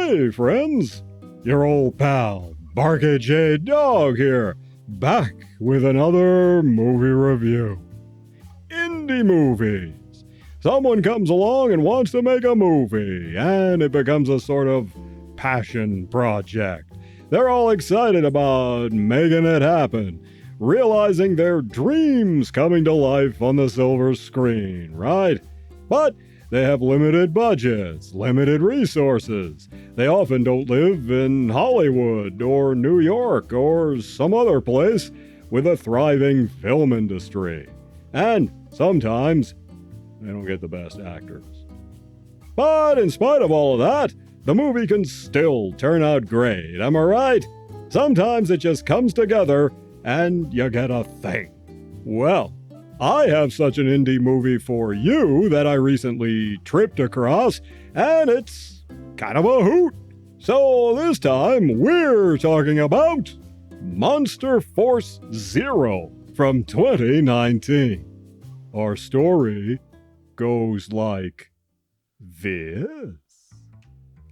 Hey friends, your old pal, Barkey J Dog here, back with another movie review. Indie movies. Someone comes along and wants to make a movie, and it becomes a sort of passion project. They're all excited about making it happen, realizing their dreams coming to life on the silver screen, right? But they have limited budgets, limited resources. They often don't live in Hollywood or New York or some other place with a thriving film industry. And sometimes they don't get the best actors. But in spite of all of that, the movie can still turn out great, am I right? Sometimes it just comes together and you get a thing. Well, I have such an indie movie for you that I recently tripped across, and it's kind of a hoot. So this time, we're talking about Monster Force Zero from 2019. Our story goes like this.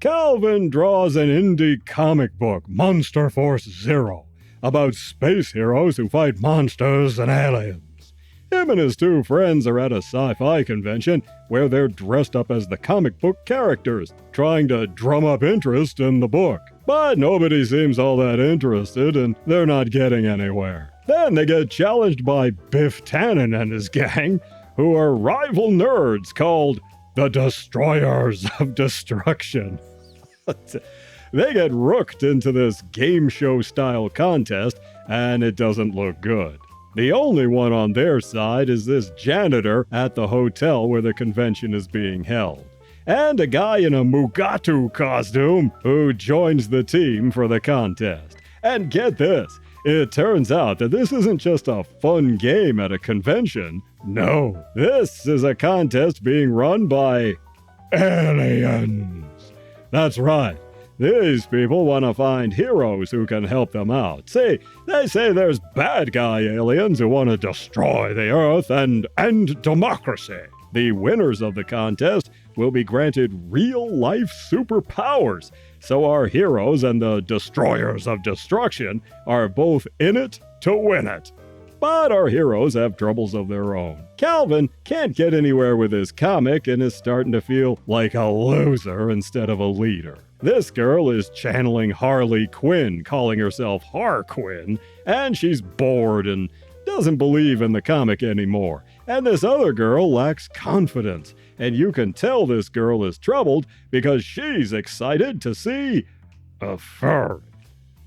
Calvin draws an indie comic book, Monster Force Zero, about space heroes who fight monsters and aliens. Him and his two friends are at a sci-fi convention where they're dressed up as the comic book characters, trying to drum up interest in the book. But nobody seems all that interested, and they're not getting anywhere. Then they get challenged by Biff Tannen and his gang, who are rival nerds called the Destroyers of Destruction. They get rooked into this game show-style contest, and it doesn't look good. The only one on their side is this janitor at the hotel where the convention is being held, and a guy in a Mugatu costume who joins the team for the contest. And get this, it turns out that this isn't just a fun game at a convention. No, this is a contest being run by aliens. That's right. These people want to find heroes who can help them out. See, they say there's bad guy aliens who want to destroy the Earth and end democracy. The winners of the contest will be granted real-life superpowers, so our heroes and the Destroyers of Destruction are both in it to win it. But our heroes have troubles of their own. Calvin can't get anywhere with his comic and is starting to feel like a loser instead of a leader. This girl is channeling Harley Quinn, calling herself Harquinn, and she's bored and doesn't believe in the comic anymore. And this other girl lacks confidence, and you can tell this girl is troubled because she's excited to see a furry.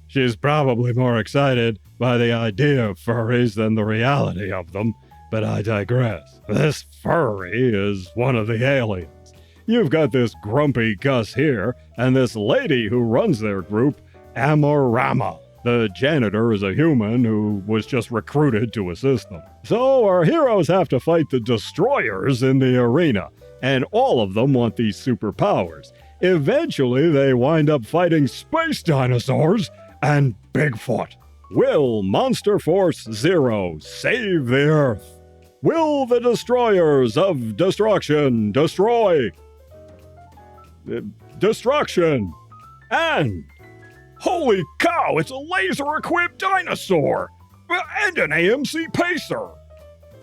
She's probably more excited by the idea of furries than the reality of them, but I digress. This furry is one of the aliens. You've got this grumpy Gus here, and this lady who runs their group, Amorama. The janitor is a human who was just recruited to assist them. So our heroes have to fight the destroyers in the arena, and all of them want these superpowers. Eventually, they wind up fighting space dinosaurs and Bigfoot. Will Monster Force Zero save the Earth? Will the Destroyers of Destruction destroy destruction? And holy cow, it's a laser-equipped dinosaur! And an AMC Pacer!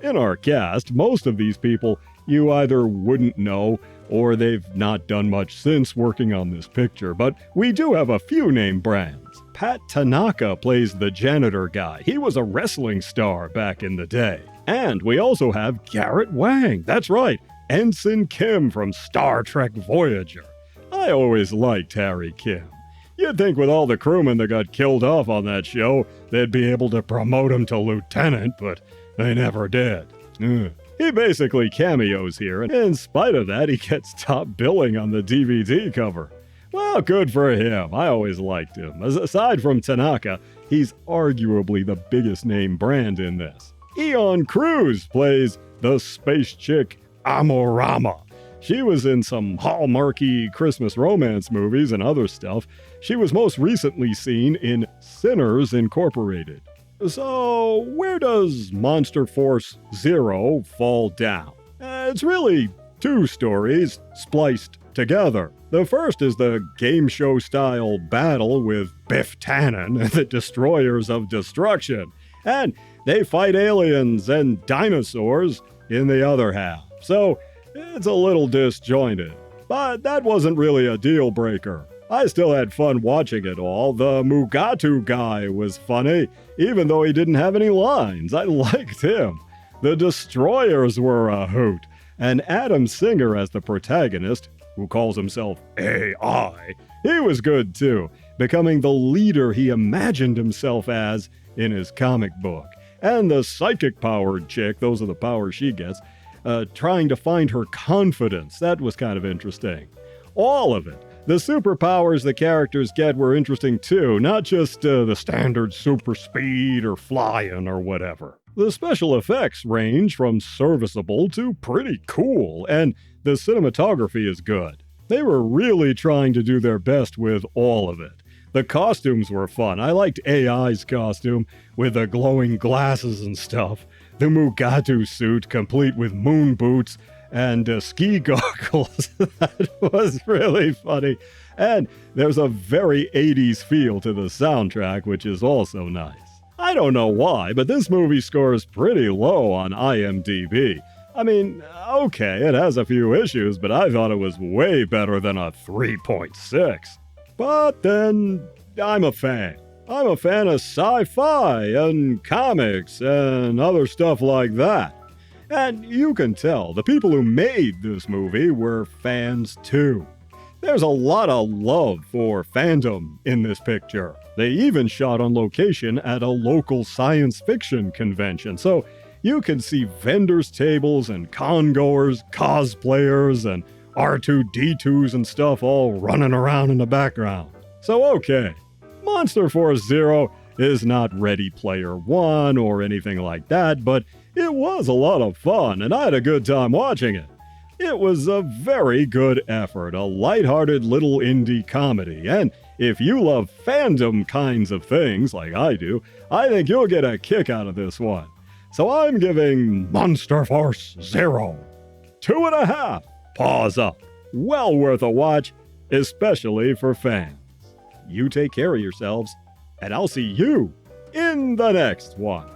In our cast, most of these people you either wouldn't know or they've not done much since working on this picture, but we do have a few name brands. Pat Tanaka plays the janitor guy. He was a wrestling star back in the day. And we also have Garrett Wang. That's right, Ensign Kim from Star Trek Voyager. I always liked Harry Kim. You'd think with all the crewmen that got killed off on that show, they'd be able to promote him to lieutenant, but they never did. He basically cameos here, and in spite of that, he gets top billing on the DVD cover. Well, good for him. I always liked him. Aside from Tanaka, he's arguably the biggest name brand in this. Eon Cruz plays the space chick Amorama. She was in some hallmarky Christmas romance movies and other stuff. She was most recently seen in Sinners Incorporated. So, where does Monster Force Zero fall down? It's really two stories spliced together. The first is the game show style battle with Biff Tannen and the Destroyers of Destruction, and they fight aliens and dinosaurs in the other half. So it's a little disjointed, but that wasn't really a deal breaker. I still had fun watching it all. The Mugatu guy was funny, even though he didn't have any lines. I liked him. The Destroyers were a hoot, and Adam Singer as the protagonist, who calls himself AI, he was good too, becoming the leader he imagined himself as in his comic book. And the psychic-powered chick, those are the powers she gets, trying to find her confidence. That was kind of interesting. All of it. The superpowers the characters get were interesting too, not just the standard super speed or flying or whatever. The special effects range from serviceable to pretty cool, and the cinematography is good. They were really trying to do their best with all of it. The costumes were fun. I liked AI's costume with the glowing glasses and stuff. The Mugatu suit, complete with moon boots and ski goggles. That was really funny. And there's a very 80s feel to the soundtrack, which is also nice. I don't know why, but this movie scores pretty low on IMDb. I mean, okay, it has a few issues, but I thought it was way better than a 3.6. But then, I'm a fan. I'm a fan of sci-fi and comics and other stuff like that. And you can tell the people who made this movie were fans too. There's a lot of love for fandom in this picture. They even shot on location at a local science fiction convention, so you can see vendors' tables and con-goers, cosplayers, and R2-D2s and stuff all running around in the background. So okay, Monster Force Zero is not Ready Player One or anything like that, but it was a lot of fun, and I had a good time watching it. It was a very good effort, a lighthearted little indie comedy, and if you love fandom kinds of things like I do, I think you'll get a kick out of this one. So I'm giving Monster Force Zero 2.5 paws up. Well worth a watch, especially for fans. You take care of yourselves, and I'll see you in the next one.